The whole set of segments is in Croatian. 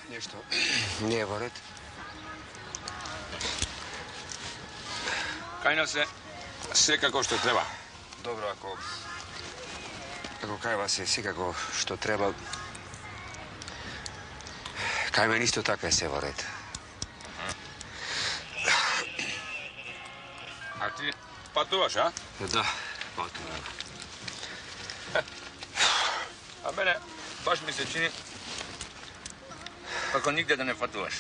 Nešto nije voret. Kajna se sve kako što treba. Dobro, ako kaj vas je sve kako što treba, kaj meni isto tako je sve voret. A ti patuvaš, a? Da, patuvam. A mene baš mi se čini kako nigdje da ne patuvaš.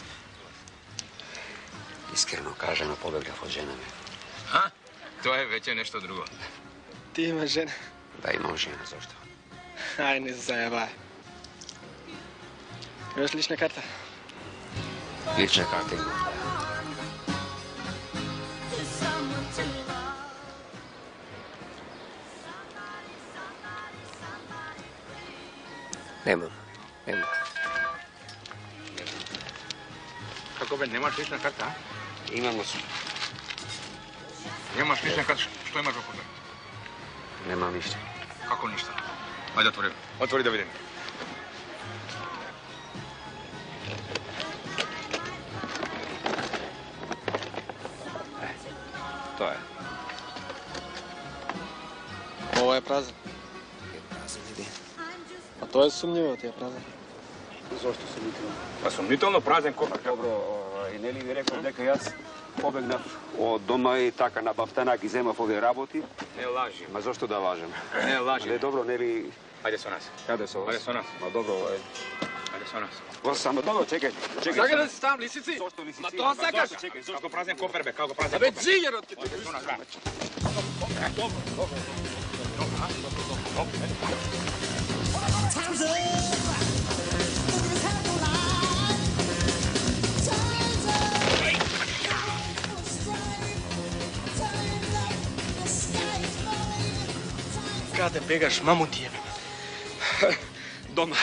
Iskreno kažem, pobegljaf od žene me. Ha? To je već nešto drugo. Ti imaš žene? Da, imam žena, zašto? Aj, ne zajebaj. Imaš lična karta? Lična karta imam. Nemam. Kako be, nemaš lična karta, a? Imamo su. Nemaš lična karta, što imaš oko toga? Nemam ništa. Kako ništa? Ajde, otvori. Otvori da vidim. To je. Ovo je prazan. Je prazan, vidi. A to je sumnjivo, ti je prazan. Zašto sumnjivo? Pa sumnjitovno prazan kofer. Dobro, ne li mi rekao neka jaz pobegnav od doma i taka na baftanak i zemaf ove raboti? Ne laži. Ma zašto da lažem? Ne laži. Ne, dobro, ne li... Ajde s nas. Kada se ovo? Ajde s nas. Ma dobro, Ajde s nas. ovo samo dobro, čekaj. Sakaj da si tam, lisici? Zašto lisici? Ma to sakaš! Čekaj, kako prazan kofer, be, kako prazan Be, kofer. džiger od ti! Ajde s nas, Time's up. Look at the line. Time's up. Time's up. The sky is falling. Kada begaš, mamu ti jebem. Doma.